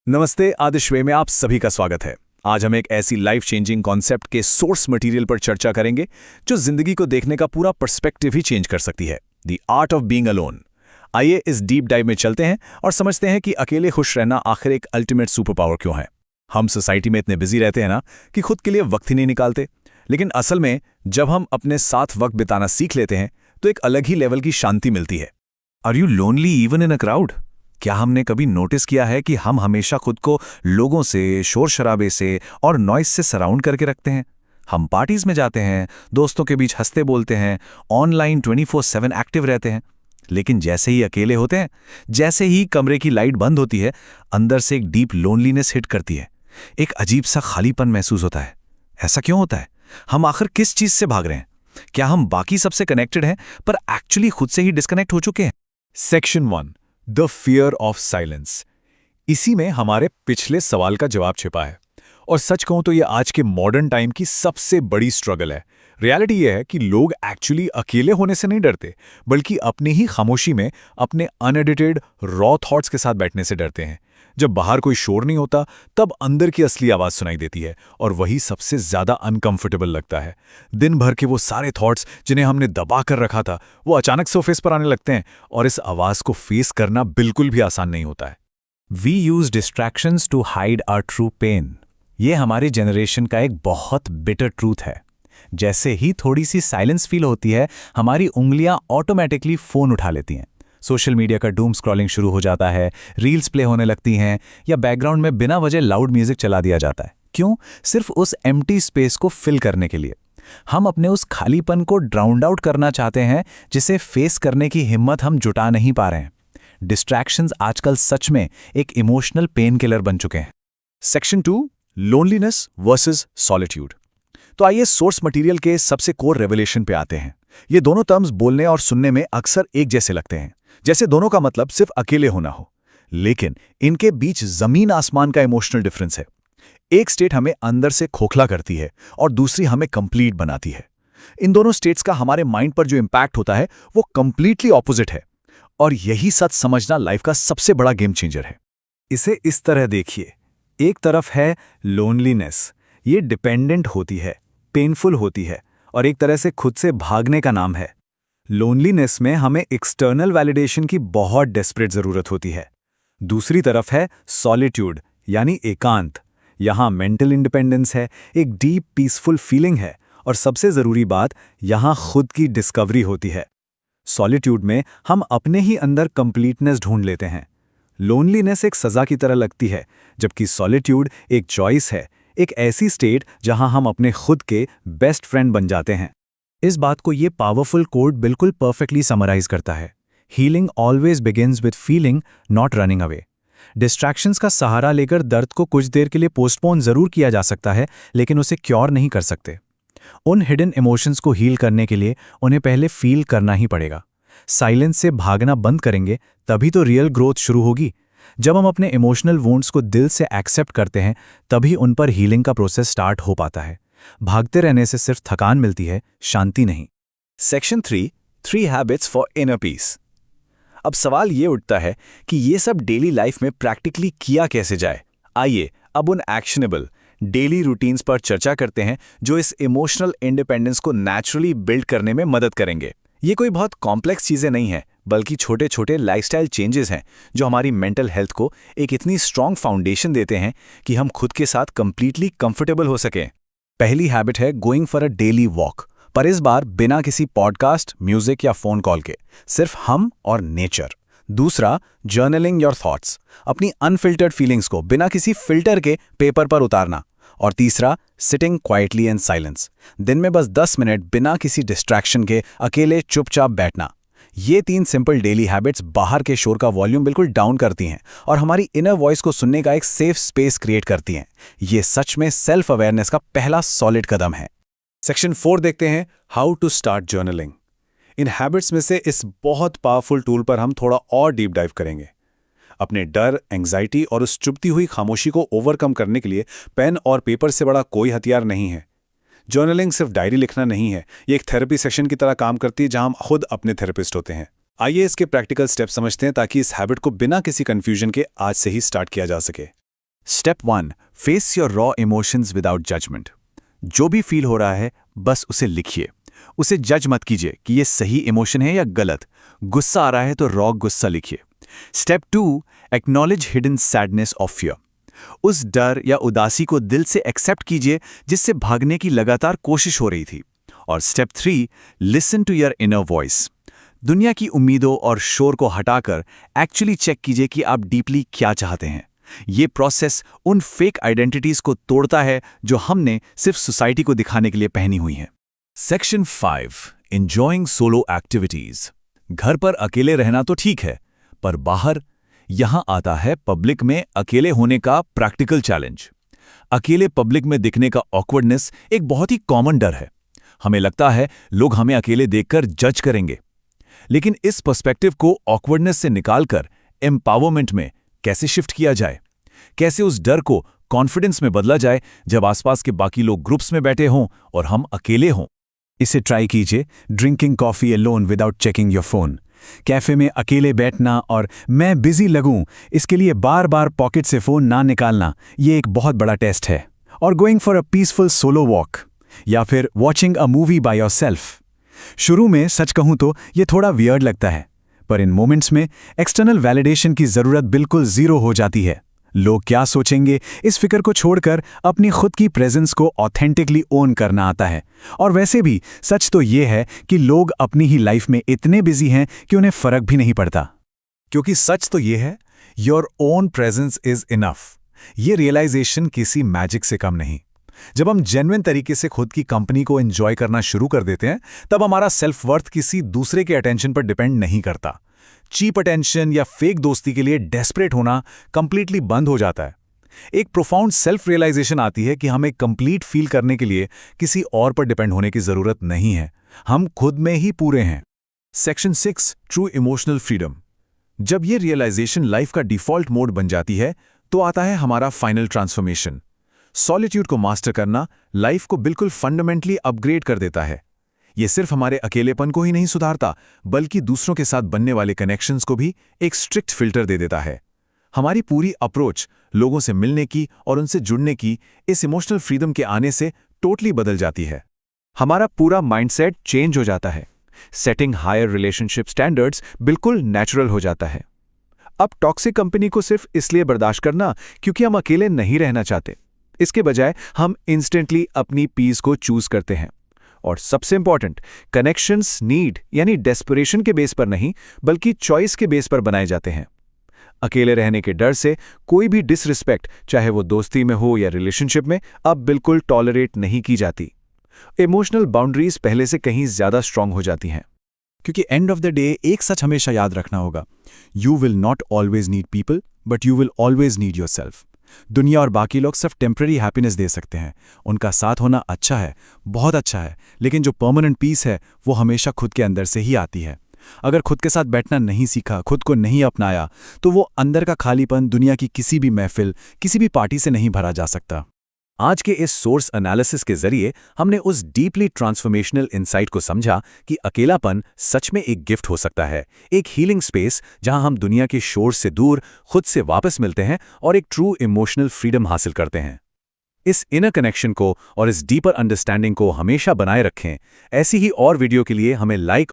नमस्ते, आदिश वे में आप सभी का स्वागत है। आज हम एक ऐसी लाइफ चेंजिंग कॉन्सेप्ट के सोर्स मटेरियल पर चर्चा करेंगे जो जिंदगी को देखने का पूरा पर्सपेक्टिव ही चेंज कर सकती है, the art of being alone. आइए इस डीप डाइव में चलते हैं और समझते हैं कि अकेले खुश रहना आखिर एक अल्टीमेट सुपर पावर क्यों है। हम सोसाइटी में इतने बिजी रहते हैं ना कि खुद के लिए वक्त ही नहीं निकालते, लेकिन असल में जब हम अपने साथ वक्त बिताना सीख लेते हैं तो एक अलग ही लेवल की शांति मिलती है। Are you lonely even in a crowd? क्या हमने कभी नोटिस किया है कि हम हमेशा खुद को लोगों से, शोर शराबे से और नॉइस से सराउंड करके रखते हैं? हम पार्टीज में जाते हैं, दोस्तों के बीच हंसते बोलते हैं, ऑनलाइन 24/7 एक्टिव रहते हैं, लेकिन जैसे ही अकेले होते हैं, जैसे ही कमरे की लाइट बंद होती है, अंदर से एक डीप लोनलीनेस हिट करती है। एक अजीब सा खालीपन महसूस होता है। ऐसा क्यों होता है? हम आखिर किस चीज से भाग रहे हैं? क्या हम बाकी सबसे कनेक्टेड हैं पर एक्चुअली खुद से ही डिस्कनेक्ट हो चुके हैं? Section 1, the fear of silence. इसी में हमारे पिछले सवाल का जवाब छिपा है, और सच कहूं तो ये आज के मॉडर्न टाइम की सबसे बड़ी स्ट्रगल है। रियलिटी ये है कि लोग एक्चुअली अकेले होने से नहीं डरते, बल्कि अपनी ही खामोशी में अपने अनएडिटेड रॉ थॉट्स के साथ बैठने से डरते हैं। जब बाहर कोई शोर नहीं होता, तब अंदर की असली आवाज सुनाई देती है, और वही सबसे ज्यादा अनकंफर्टेबल लगता है। दिन भर के वो सारे थॉट्स जिन्हें हमने दबा कर रखा था, वो अचानक सरफेस पर आने लगते हैं, और इस आवाज को फेस करना बिल्कुल भी आसान नहीं होता है। We use distractions to hide our true pain. ये हमारी जनरेशन का एक बहुत बिटर ट्रूथ है। जैसे ही थोड़ी सी साइलेंस फील होती है, हमारी उंगलियां ऑटोमेटिकली फोन उठा लेती हैं। सोशल मीडिया का डूम स्क्रॉलिंग शुरू हो जाता है, रील्स प्ले होने लगती हैं, या बैकग्राउंड में बिना वजह लाउड म्यूजिक चला दिया जाता है। क्यों? सिर्फ उस एम्प्टी स्पेस को फिल करने के लिए। हम अपने उस खालीपन को ड्राउंड आउट करना चाहते हैं, जिसे फेस करने की हिम्मत हम जुटा नहीं पा रहे हैं। डिस्ट्रैक्शंस आजकल सच में एक इमोशनल पेन किलर बन चुके हैं। Section 2, loneliness versus solitude. तो आइए सोर्स मटेरियल के सबसे कोर रेवलेशन पे आते हैं। ये दोनों टर्म्स बोलने और सुनने में अक्सर एक जैसे लगते हैं, जैसे दोनों का मतलब सिर्फ अकेले होना हो, लेकिन इनके बीच जमीन आसमान का इमोशनल डिफरेंस है। एक स्टेट हमें अंदर से खोखला करती है और दूसरी हमें कंप्लीट बनाती है। इन दोनों स्टेट्स का हमारे माइंड पर जो इम्पैक्ट होता है वो कंप्लीटली ऑपोजिट है, और यही सच समझना लाइफ का सबसे बड़ा गेम चेंजर है। इसे इस तरह देखिए, एक तरफ है लोनलीनेस। ये डिपेंडेंट होती है, पेनफुल होती है, और एक तरह से खुद से भागने का नाम है। लोनलीनेस में हमें एक्सटर्नल वैलिडेशन की बहुत डेस्परेट जरूरत होती है। दूसरी तरफ है सॉलिट्यूड, यानी एकांत। यहाँ मेंटल इंडिपेंडेंस है, एक डीप पीसफुल फीलिंग है, और सबसे जरूरी बात, यहाँ खुद की डिस्कवरी होती है। सॉलिट्यूड में हम अपने ही अंदर कंप्लीटनेस ढूंढ लेते हैं। लोनलीनेस एक सजा की तरह लगती है, जबकि सॉलिट्यूड एक चॉइस है, एक ऐसी स्टेट जहां हम अपने खुद के बेस्ट फ्रेंड बन जाते हैं। इस बात को ये पावरफुल कोड बिल्कुल परफेक्टली समराइज करता है। Healing always begins with feeling, not running away. Distractions का सहारा लेकर दर्द को कुछ देर के लिए पोस्टपोन जरूर किया जा सकता है, लेकिन उसे क्योर नहीं कर सकते। उन हिडन इमोशंस को हील करने के लिए उन्हें पहले फील करना ही पड़ेगा। साइलेंस से भागना बंद करेंगे तभी तो रियल ग्रोथ शुरू होगी। जब हम अपने इमोशनल वुंड्स को दिल से एक्सेप्ट करते हैं, तभी उन पर हीलिंग का प्रोसेस स्टार्ट हो पाता है। भागते रहने से सिर्फ थकान मिलती है, शांति नहीं। Section 3, 3 habits for inner peace. अब सवाल ये उठता है कि ये सब डेली लाइफ में प्रैक्टिकली किया कैसे जाए। आइए अब उन एक्शनेबल डेली रूटीन्स पर चर्चा करते हैं जो इस इमोशनल इंडिपेंडेंस को नेचुरली बिल्ड करने में मदद करेंगे। ये कोई बहुत कॉम्प्लेक्स चीजें नहीं है, बल्कि छोटे छोटे लाइफस्टाइल चेंजेस हैं जो हमारी मेंटल हेल्थ को एक इतनी स्ट्रांग फाउंडेशन देते हैं कि हम खुद के साथ कंप्लीटली कंफर्टेबल हो सकें। पहली हैबिट है going for a daily walk, पर इस बार बिना किसी पॉडकास्ट, म्यूजिक या फोन कॉल के, सिर्फ हम और नेचर। दूसरा, जर्नलिंग योर थॉट्स, अपनी अनफिल्टर्ड फीलिंग्स को बिना किसी फिल्टर के पेपर पर उतारना। और तीसरा, सिटिंग क्वाइटली इन साइलेंस, दिन में बस 10 मिनट बिना किसी डिस्ट्रैक्शन के अकेले चुपचाप बैठना। ये 3 सिंपल डेली हैबिट्स बाहर के शोर का वॉल्यूम बिल्कुल डाउन करती हैं और हमारी इनर वॉइस को सुनने का एक सेफ स्पेस क्रिएट करती हैं। ये सच में सेल्फ अवेयरनेस का पहला सॉलिड कदम है। सेक्शन 4 देखते हैं, हाउ टू स्टार्ट जर्नलिंग। इन हैबिट्स में से इस बहुत पावरफुल टूल पर हम थोड़ा और डीप डाइव करेंगे। अपने डर, एंग्जाइटी और उस चुभती हुई खामोशी को ओवरकम करने के लिए पेन और पेपर से बड़ा कोई हथियार नहीं है। जर्नलिंग सिर्फ डायरी लिखना नहीं है, ये एक थेरेपी सेशन की तरह काम करती है जहां हम खुद अपने थेरेपिस्ट होते हैं। आइए इसके प्रैक्टिकल स्टेप समझते हैं ताकि इस हैबिट को बिना किसी कंफ्यूजन के आज से ही स्टार्ट किया जा सके। Step 1, face your raw emotions without judgment. जो भी फील हो रहा है बस उसे लिखिए। उसे जज मत कीजिए कि ये सही इमोशन है या गलत। गुस्सा आ रहा है तो रॉ गुस्सा लिखिए। Step 2, acknowledge hidden sadness of fear. उस डर या उदासी को दिल से एक्सेप्ट कीजिए जिससे भागने की लगातार कोशिश हो रही थी। और step 3, listen to your inner voice. दुनिया की उम्मीदों और शोर को हटाकर एक्चुअली चेक कीजिए कि आप डीपली क्या चाहते हैं। ये प्रोसेस उन फेक आइडेंटिटीज को तोड़ता है जो हमने सिर्फ सोसाइटी को दिखाने के लिए पहनी हुई हैं। Section 5, enjoying solo activities. घर पर अकेले रहना तो ठीक है, पर बाहर यहां आता है पब्लिक में अकेले होने का प्रैक्टिकल चैलेंज। अकेले पब्लिक में दिखने का ऑकवर्डनेस एक बहुत ही कॉमन डर है। हमें लगता है लोग हमें अकेले देखकर जज करेंगे। लेकिन इस पर्सपेक्टिव को ऑकवर्डनेस से निकालकर एम्पावरमेंट में कैसे शिफ्ट किया जाए? कैसे उस डर को कॉन्फिडेंस में बदला जाए जब आसपास के बाकी लोग ग्रुप्स में बैठे हों और हम अकेले हों? इसे ट्राई कीजिए, drinking coffee alone without checking your phone. Cafe में अकेले बैठना और मैं बिजी लगूं, इसके लिए बार बार पॉकेट से फोन ना निकालना, ये एक बहुत बड़ा टेस्ट है। और going for a peaceful solo walk या फिर watching a movie by yourself. शुरू में सच कहूं तो ये थोड़ा वियर्ड लगता है, पर इन मोमेंट्स में एक्सटर्नल वैलिडेशन की जरूरत बिल्कुल जीरो हो जाती है। लोग क्या सोचेंगे, इस फिक्र को छोड़कर अपनी खुद की प्रेजेंस को ऑथेंटिकली ओन करना आता है। और वैसे भी सच तो ये है कि लोग अपनी ही लाइफ में इतने बिजी हैं कि उन्हें फर्क भी नहीं पड़ता। क्योंकि सच तो ये है, your own presence is enough. ये रियलाइजेशन किसी मैजिक से कम नहीं। जब हम जेन्युइन तरीके से खुद की कंपनी को एंजॉय करना शुरू कर देते हैं, तब हमारा सेल्फ वर्थ किसी दूसरे के अटेंशन पर डिपेंड नहीं करता। चीप अटेंशन या फेक दोस्ती के लिए डेस्परेट होना कंप्लीटली बंद हो जाता है। एक प्रोफाउंड सेल्फ रियलाइजेशन आती है कि हमें कंप्लीट फील करने के लिए किसी और पर डिपेंड होने की जरूरत नहीं है। हम खुद में ही पूरे हैं। Section 6, true emotional freedom. जब ये रियलाइजेशन लाइफ का डिफॉल्ट मोड बन जाती है, तो आता है हमारा फाइनल ट्रांसफॉर्मेशन। सॉलिट्यूड को मास्टर करना लाइफ को बिल्कुल फंडामेंटली अपग्रेड कर देता है। ये सिर्फ हमारे अकेलेपन को ही नहीं सुधारता, बल्कि दूसरों के साथ बनने वाले कनेक्शंस को भी एक स्ट्रिक्ट फिल्टर दे देता है। हमारी पूरी अप्रोच लोगों से मिलने की और उनसे जुड़ने की इस इमोशनल फ्रीडम के आने से टोटली बदल जाती है। हमारा पूरा माइंडसेट चेंज हो जाता है। सेटिंग हायर रिलेशनशिप स्टैंडर्ड्स बिल्कुल नेचुरल हो जाता है। अब टॉक्सिक कंपनी को सिर्फ इसलिए बर्दाश्त करना क्योंकि हम अकेले नहीं रहना चाहते। इसके बजाय हम इंस्टेंटली अपनी पीस को चूज करते हैं। और सबसे इंपॉर्टेंट, कनेक्शंस नीड यानी डेस्परेशन के बेस पर नहीं, बल्कि चॉइस के बेस पर बनाए जाते हैं। अकेले रहने के डर से कोई भी डिसरिस्पेक्ट, चाहे वो दोस्ती में हो या रिलेशनशिप में, अब बिल्कुल टॉलरेट नहीं की जाती। इमोशनल बाउंड्रीज पहले से कहीं ज्यादा स्ट्रांग हो जाती हैं। क्योंकि एंड ऑफ द डे एक सच हमेशा याद रखना होगा, you will not always need people, but you will always need yourself. दुनिया और बाकी लोग सिर्फ टेम्पररी हैप्पीनेस दे सकते हैं। उनका साथ होना अच्छा है, बहुत अच्छा है, लेकिन जो परमानेंट पीस है वो हमेशा खुद के अंदर से ही आती है। अगर खुद के साथ बैठना नहीं सीखा, खुद को नहीं अपनाया, तो वो अंदर का खालीपन दुनिया की किसी भी महफिल, किसी भी पार्टी से नहीं भरा जा सकता। आज के इस सोर्स एनालिसिस के जरिए हमने उस डीपली ट्रांसफॉर्मेशनल इंसाइट को समझा कि अकेलापन सच में एक गिफ्ट हो सकता है, एक हीलिंग स्पेस जहां हम दुनिया के शोर से दूर खुद से वापस मिलते हैं और एक ट्रू इमोशनल फ्रीडम हासिल करते हैं। इस इनर कनेक्शन को और इस डीपर अंडरस्टैंडिंग को हमेशा बनाए रखें। ऐसी ही और वीडियो के लिए हमें लाइक